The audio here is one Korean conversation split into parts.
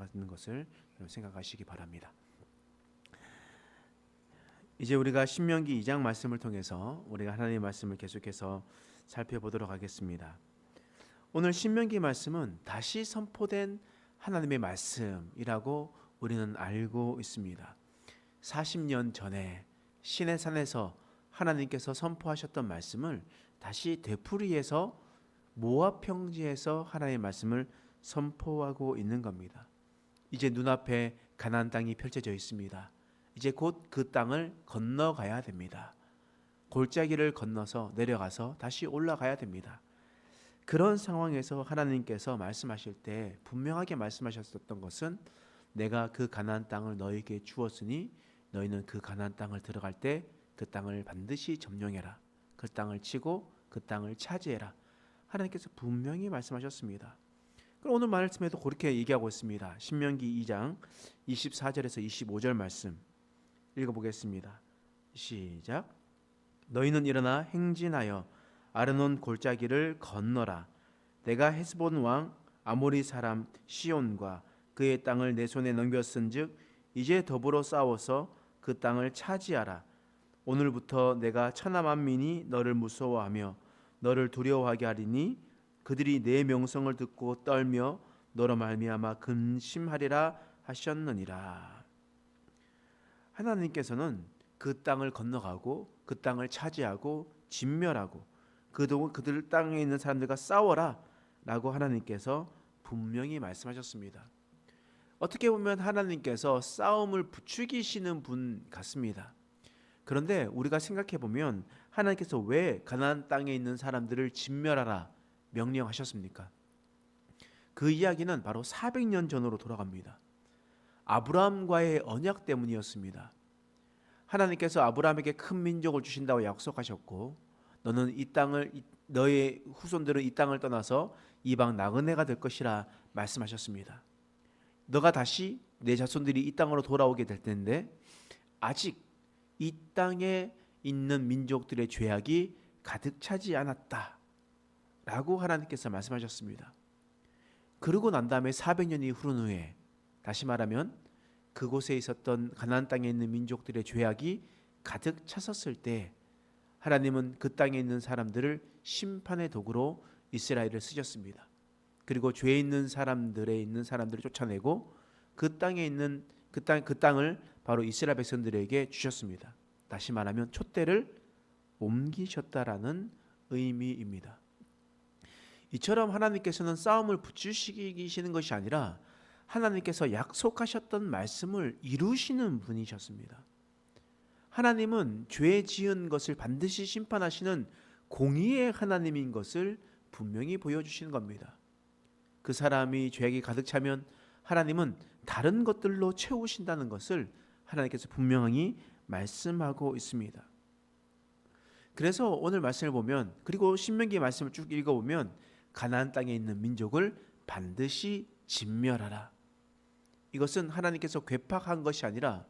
살아가는 것을 생각하시기 바랍니다. 이제 우리가 신명기 2장 말씀을 통해서 우리가 하나님의 말씀을 계속해서 살펴보도록 하겠습니다. 오늘 신명기 말씀은 다시 선포된 하나님의 말씀이라고 우리는 알고 있습니다. 40년 전에 시내산에서 하나님께서 선포하셨던 말씀을 다시 되풀이해서 모압 평지에서 하나님의 말씀을 선포하고 있는 겁니다. 이제 눈앞에 가나안 땅이 펼쳐져 있습니다. 이제 곧 그 땅을 건너가야 됩니다. 골짜기를 건너서 내려가서 다시 올라가야 됩니다. 그런 상황에서 하나님께서 말씀하실 때 분명하게 말씀하셨던 것은 내가 그 가나안 땅을 너희에게 주었으니 너희는 그 가나안 땅을 들어갈 때 그 땅을 반드시 점령해라. 그 땅을 치고 그 땅을 차지해라. 하나님께서 분명히 말씀하셨습니다. 그럼 오늘 말씀에도 그렇게 얘기하고 있습니다. 신명기 2장 24절에서 25절 말씀 읽어보겠습니다. 시작. 너희는 일어나 행진하여 아르논 골짜기를 건너라. 내가 헤스본 왕 아모리 사람 시온과 그의 땅을 내 손에 넘겼은즉 이제 더불어 싸워서 그 땅을 차지하라. 오늘부터 내가 천하 만민이 너를 무서워하며 너를 두려워하게 하리니 그들이 내 명성을 듣고 떨며 너로 말미암아 근심하리라 하셨느니라. 하나님께서는 그 땅을 건너가고 그 땅을 차지하고 진멸하고 그들 땅에 있는 사람들과 싸워라 라고 하나님께서 분명히 말씀하셨습니다. 어떻게 보면 하나님께서 싸움을 부추기시는 분 같습니다. 그런데 우리가 생각해 보면 하나님께서 왜 가나안 땅에 있는 사람들을 진멸하라 명령하셨습니까? 그 이야기는 바로 400년 전으로 돌아갑니다. 아브라함과의 언약 때문이었습니다. 하나님께서 아브라함에게 큰 민족을 주신다고 약속하셨고 너는 이 땅을 너의 후손들은 이 땅을 떠나서 이방 나그네가 될 것이라 말씀하셨습니다. 너가 다시 내 자손들이 이 땅으로 돌아오게 될 텐데 아직 이 땅에 있는 민족들의 죄악이 가득 차지 않았다 라고 하나님께서 말씀하셨습니다. 그러고 난 다음에 400년이 흐른 후에 다시 말하면 그곳에 있었던 가나안 땅에 있는 민족들의 죄악이 가득 찼었을 때 하나님은 그 땅에 있는 사람들을 심판의 도구로 이스라엘을 쓰셨습니다. 그리고 죄 있는 사람들을 쫓아내고 그 땅에 있는 그 땅을 바로 이스라엘 백성들에게 주셨습니다. 다시 말하면 촛대를 옮기셨다라는 의미입니다. 이처럼 하나님께서는 싸움을 부추기시는 것이 아니라 하나님께서 약속하셨던 말씀을 이루시는 분이셨습니다. 하나님은 죄 지은 것을 반드시 심판하시는 공의의 하나님인 것을 분명히 보여주시는 겁니다. 그 사람이 죄악이 가득 차면 하나님은 다른 것들로 채우신다는 것을 하나님께서 분명히 말씀하고 있습니다. 그래서 오늘 말씀을 보면 그리고 신명기 말씀을 쭉 읽어보면 가나안 땅에 있는 민족을 반드시 진멸하라. 이것은 하나님께서 괴팍한 것이 아니라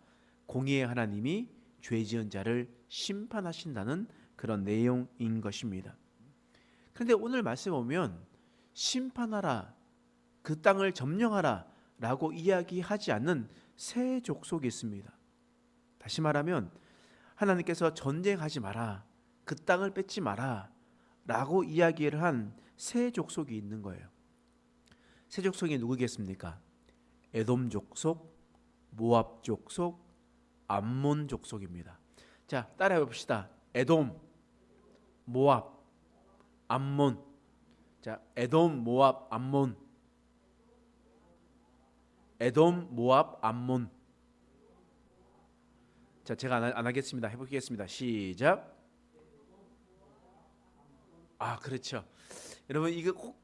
공의의 하나님이 죄 지은 자를 심판하신다는 그런 내용인 것입니다. 그런데 오늘 말씀에 보면 심판하라, 그 땅을 점령하라 라고 이야기하지 않는 새 족속이 있습니다. 다시 말하면 하나님께서 전쟁하지 마라, 그 땅을 뺏지 마라 라고 이야기를 한 새 족속이 있는 거예요. 새 족속이 누구겠습니까? 에돔 족속, 모압 족속, 암몬 족속입니다. 자, 따라해 봅시다. 에돔, 모압, 암몬. 자, 에돔, 모압, 암몬. 에돔, 모압, 암몬. 자, 제가 안 하겠습니다. 해보겠습니다. 시작. 그렇죠. 여러분 이거 꼭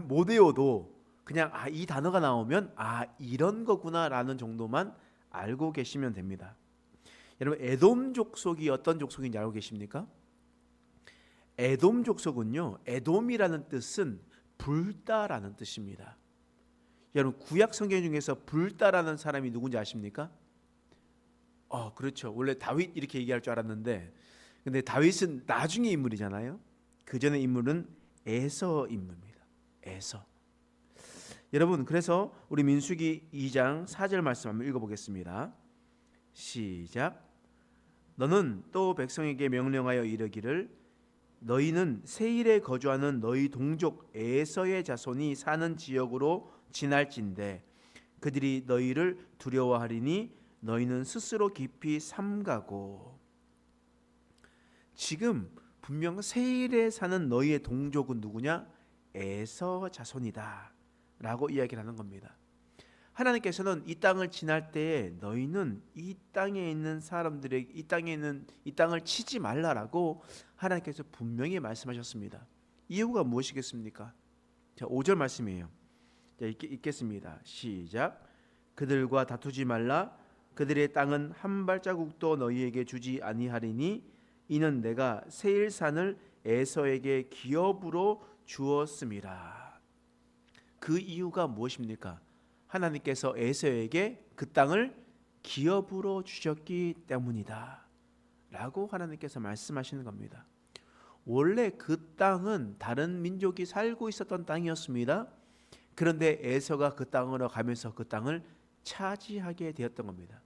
못 외워도 그냥 이 단어가 나오면 이런 거구나라는 정도만 알고 계시면 됩니다. 여러분 에돔 족속이 어떤 족속인지 알고 계십니까? 에돔 족속은요, 에돔이라는 뜻은 불다라는 뜻입니다. 여러분 구약 성경 중에서 불다라는 사람이 누군지 아십니까? 그렇죠. 원래 다윗 이렇게 얘기할 줄 알았는데 근데 다윗은 나중의 인물이잖아요. 그 전의 인물은 에서 인물입니다. 에서. 여러분, 그래서 우리 민수기 2장 4절 말씀 한번 읽어보겠습니다. 시작. 너는 또 백성에게 명령하여 이르기를 너희는 세일에 거주하는 너희 동족 에서의 자손이 사는 지역으로 지날진대 그들이 너희를 두려워하리니 너희는 스스로 깊이 삼가고. 지금 분명 세일에 사는 너희의 동족은 누구냐? 에서 자손이다 라고 이야기를 하는 겁니다. 하나님께서는 이 땅을 지날 때에 너희는 이 땅에 있는 사람들에게 이 땅을 치지 말라라고 하나님께서 분명히 말씀하셨습니다. 이유가 무엇이겠습니까? 자, 5절 말씀이에요. 자, 읽겠습니다. 시작. 그들과 다투지 말라. 그들의 땅은 한 발자국도 너희에게 주지 아니하리니 이는 내가 세일산을 에서에게 기업으로 주었음이라. 그 이유가 무엇입니까? 하나님께서 에서에게 그 땅을 기업으로 주셨기 때문이다 라고 하나님께서 말씀하시는 겁니다. 원래 그 땅은 다른 민족이 살고 있었던 땅이었습니다. 그런데 에서가 그 땅으로 가면서 그 땅을 차지하게 되었던 겁니다.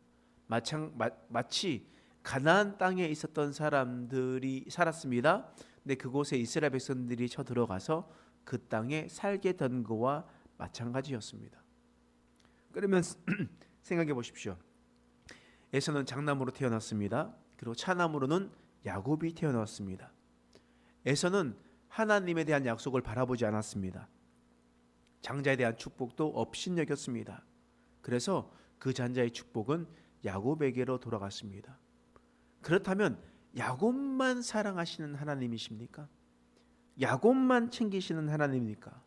마치 가나안 땅에 있었던 사람들이 살았습니다. 근데 그곳에 이스라엘 백성들이 쳐들어가서 그 땅에 살게 된 거와 마찬가지였습니다. 그러면 생각해 보십시오. 에서는 장남으로 태어났습니다. 그리고 차남으로는 야곱이 태어났습니다. 에서는 하나님에 대한 약속을 바라보지 않았습니다. 장자에 대한 축복도 업신여겼습니다. 그래서 그 장자의 축복은 야곱에게로 돌아갔습니다. 그렇다면 야곱만 사랑하시는 하나님이십니까? 야곱만 챙기시는 하나님입니까?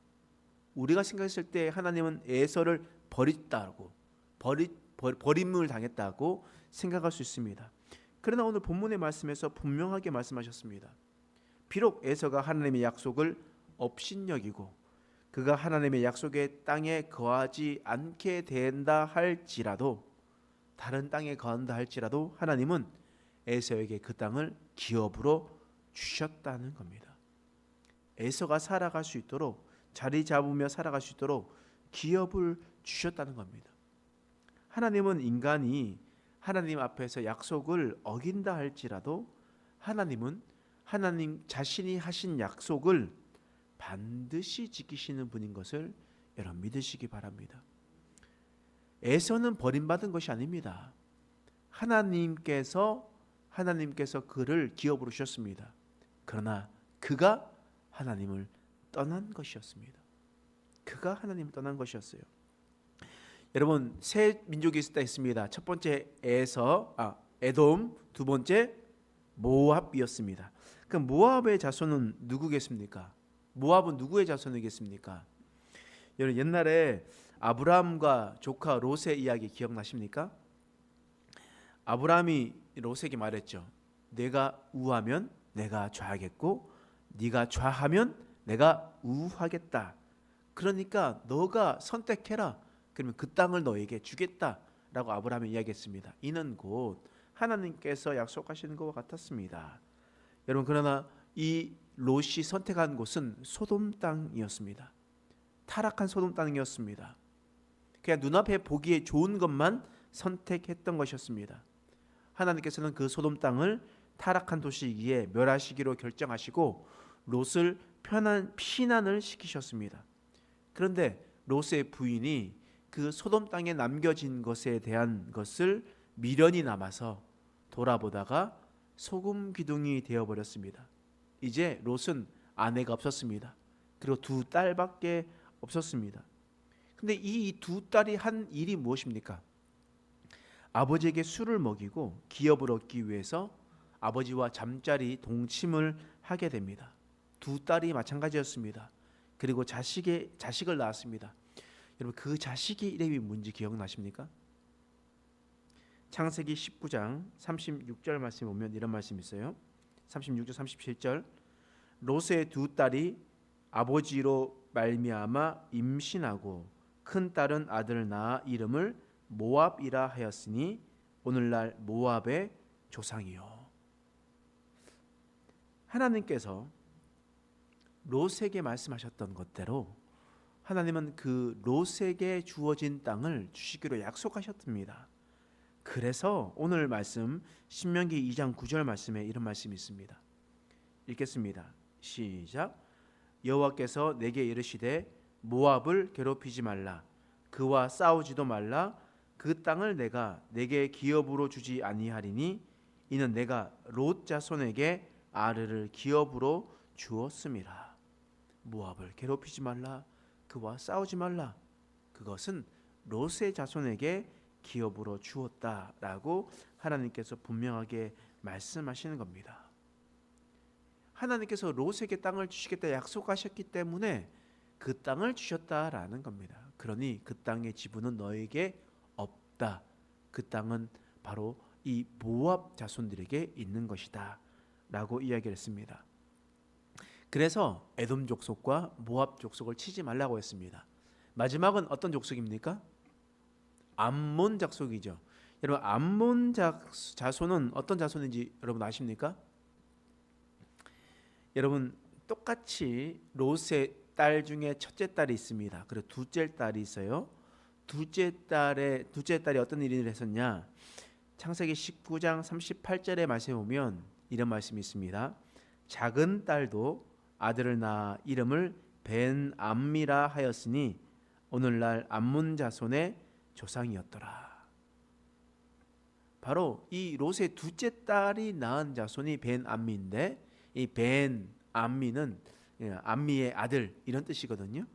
우리가 생각했을 때 하나님은 에서를 버렸다고 버림을 당했다고 생각할 수 있습니다. 그러나 오늘 본문의 말씀에서 분명하게 말씀하셨습니다. 비록 에서가 하나님의 약속을 업신여기고 그가 하나님의 약속의 땅에 거하지 않게 된다 할지라도, 다른 땅에 거한다 할지라도 하나님은 에서에게 그 땅을 기업으로 주셨다는 겁니다. 에서가 살아갈 수 있도록, 자리 잡으며 살아갈 수 있도록 기업을 주셨다는 겁니다. 하나님은 인간이 하나님 앞에서 약속을 어긴다 할지라도 하나님은 하나님 자신이 하신 약속을 반드시 지키시는 분인 것을 여러분 믿으시기 바랍니다. 에서는 버림받은 것이 아닙니다. 하나님께서 그를 기업으로 주셨습니다. 그러나 그가 하나님을 떠난 것이었습니다. 그가 하나님을 떠난 것이었어요. 여러분, 세 민족이 있었다 했습니다. 첫 번째 에돔, 두 번째 모압이었습니다. 그 모압의 자손은 누구겠습니까? 모압은 누구의 자손이겠습니까? 여러분, 옛날에 아브라함과 조카 롯의 이야기 기억나십니까? 아브라함이 롯에게 말했죠. 내가 우하면 내가 좌하겠고 네가 좌하면 내가 우하겠다. 그러니까 너가 선택해라. 그러면 그 땅을 너에게 주겠다라고 아브라함이 이야기했습니다. 이는 곧 하나님께서 약속하시는 것과 같았습니다. 여러분, 그러나 이 롯이 선택한 곳은 소돔 땅이었습니다. 타락한 소돔 땅이었습니다. 그냥 눈앞에 보기에 좋은 것만 선택했던 것이었습니다. 하나님께서는 그 소돔 땅을 타락한 도시이기에 멸하시기로 결정하시고 롯을 피난을 시키셨습니다. 그런데 롯의 부인이 그 소돔 땅에 남겨진 것에 대한 것을 미련이 남아서 돌아보다가 소금 기둥이 되어버렸습니다. 이제 롯은 아내가 없었습니다. 그리고 두 딸밖에 없었습니다. 근데 이 두 딸이 한 일이 무엇입니까? 아버지에게 술을 먹이고 기업을 얻기 위해서 아버지와 잠자리 동침을 하게 됩니다. 두 딸이 마찬가지였습니다. 그리고 자식을 낳았습니다. 여러분, 그 자식의 이름이 뭔지 기억나십니까? 창세기 19장 36절 말씀에 보면 이런 말씀이 있어요. 36절 37절 롯의 두 딸이 아버지로 말미암아 임신하고 큰 딸은 아들을 낳아 이름을 모압이라 하였으니 오늘날 모압의 조상이요. 하나님께서 롯에게 말씀하셨던 것대로 하나님은 그 롯에게 주어진 땅을 주시기로 약속하셨습니다. 그래서 오늘 말씀 신명기 2장 9절 말씀에 이런 말씀이 있습니다. 읽겠습니다. 시작. 여호와께서 내게 이르시되 모압을 괴롭히지 말라. 그와 싸우지도 말라. 그 땅을 내가 내게 기업으로 주지 아니하리니 이는 내가 롯 자손에게 아르를 기업으로 주었음이라. 모압을 괴롭히지 말라. 그와 싸우지 말라. 그것은 롯의 자손에게 기업으로 주었다라고 하나님께서 분명하게 말씀하시는 겁니다. 하나님께서 롯에게 땅을 주시겠다 약속하셨기 때문에 그 땅을 주셨다라는 겁니다. 그러니 그 땅의 지분은 너에게 없다. 그 땅은 바로 이 모압 자손들에게 있는 것이다 라고 이야기를 했습니다. 그래서 에돔 족속과 모압 족속을 치지 말라고 했습니다. 마지막은 어떤 족속입니까? 암몬 족속이죠. 여러분 암몬 자손은 어떤 자손인지 여러분 아십니까? 여러분 똑같이 롯의 딸 중에 첫째 딸이 있습니다. 그리고 둘째 딸이 있어요. 둘째 딸이 어떤 일을 했었냐? 창세기 19장 38절의 말씀에 보면 이런 말씀이 있습니다. 작은 딸도 아들을 낳아 이름을 벤 암미라 하였으니 오늘날 암몬 자손의 조상이었더라. 바로 이 롯의 둘째 딸이 낳은 자손이 벤 암미인데 이 벤 암미는 암미의 아들 이런 뜻이거든요.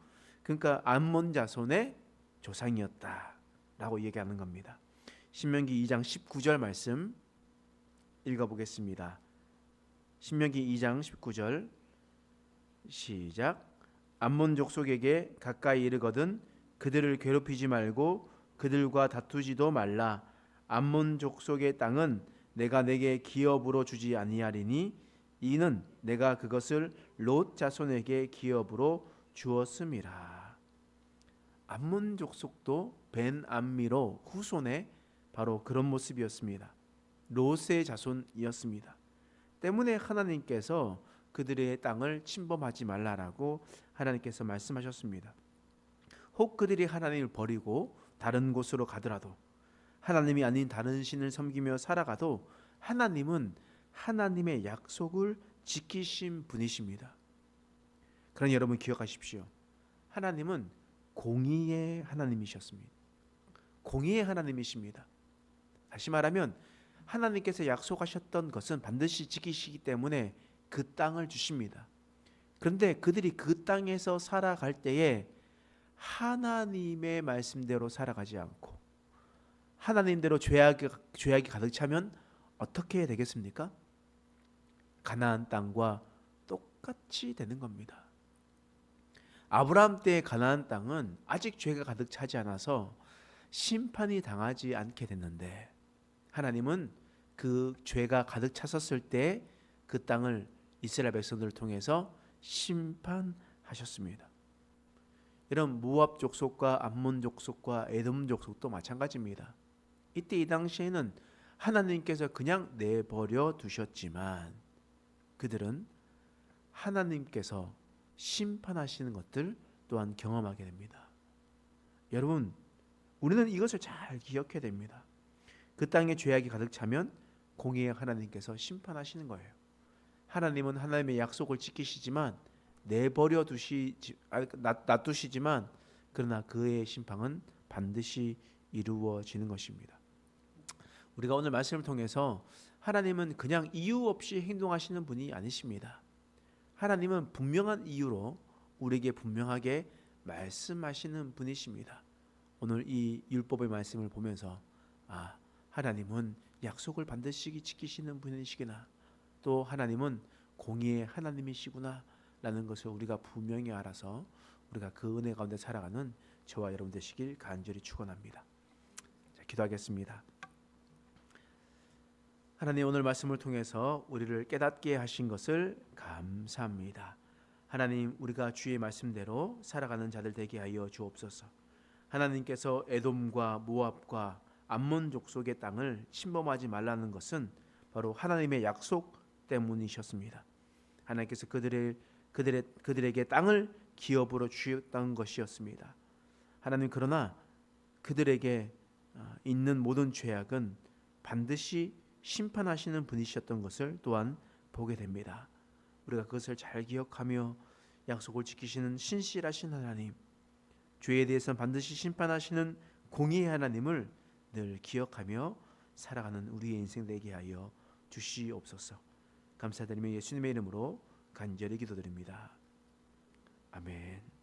그러니까 암몬 자손의 조상이었다라고 얘기하는 겁니다. 신명기 2장 19절 말씀 읽어보겠습니다. 신명기 2장 19절 시작. 암몬 족속에게 가까이 이르거든 그들을 괴롭히지 말고 그들과 다투지도 말라. 암몬 족속의 땅은 내가 내게 기업으로 주지 아니하리니 이는 내가 그것을 롯 자손에게 기업으로 주었음이라. 암몬 족속도 벤 암미로 후손의 바로 그런 모습이었습니다. 롯의 자손이었습니다. 때문에 하나님께서 그들의 땅을 침범하지 말라라고 하나님께서 말씀하셨습니다. 혹 그들이 하나님을 버리고 다른 곳으로 가더라도 하나님이 아닌 다른 신을 섬기며 살아가도 하나님은 하나님의 약속을 지키신 분이십니다. 그러니 여러분 기억하십시오. 하나님은 공의의 하나님이셨습니다. 공의의 하나님이십니다. 다시 말하면 하나님께서 약속하셨던 것은 반드시 지키시기 때문에 그 땅을 주십니다. 그런데 그들이 그 땅에서 살아갈 때에 하나님의 말씀대로 살아가지 않고 하나님대로 죄악이 가득 차면 어떻게 되겠습니까? 가나안 땅과 똑같이 되는 겁니다. 아브라함 때의 가나안 땅은 아직 죄가 가득 차지 않아서 심판이 당하지 않게 됐는데 하나님은 그 죄가 가득 찼었을 때 그 땅을 이스라엘 백성들을 통해서 심판하셨습니다. 이런 모압 족속과 암몬 족속과 에돔 족속도 마찬가지입니다. 이때 이 당시에는 하나님께서 그냥 내버려 두셨지만 그들은 하나님께서 심판하시는 것들 또한 경험하게 됩니다. 여러분, 우리는 이것을 잘 기억해야 됩니다. 그 땅에 죄악이 가득 차면 공의의 하나님께서 심판하시는 거예요. 하나님은 하나님의 약속을 지키시지만 놔두시지만 그러나 그의 심판은 반드시 이루어지는 것입니다. 우리가 오늘 말씀을 통해서 하나님은 그냥 이유 없이 행동하시는 분이 아니십니다. 하나님은 분명한 이유로 우리에게 분명하게 말씀하시는 분이십니다. 오늘 이 율법의 말씀을 보면서 하나님은 약속을 반드시 지키시는 분이시구나, 또 하나님은 공의의 하나님이시구나 라는 것을 우리가 분명히 알아서 우리가 그 은혜 가운데 살아가는 저와 여러분 되시길 간절히 축원합니다. 기도하겠습니다. 하나님, 오늘 말씀을 통해서 우리를 깨닫게 하신 것을 감사합니다. 하나님, 우리가 주의 말씀대로 살아가는 자들 되게 하여 주옵소서. 하나님께서 에돔과 모압과 암몬 족속의 땅을 침범하지 말라는 것은 바로 하나님의 약속 때문이셨습니다. 하나님께서 그들에게 땅을 기업으로 주셨던 것이었습니다. 하나님 그러나 그들에게 있는 모든 죄악은 반드시 심판하시는 분이셨던 것을 또한 보게 됩니다. 우리가 그것을 잘 기억하며 약속을 지키시는 신실하신 하나님, 죄에 대해서는 반드시 심판하시는 공의의 하나님을 늘 기억하며 살아가는 우리의 인생 되게 하여 주시옵소서. 감사드리며 예수님의 이름으로 간절히 기도드립니다. 아멘.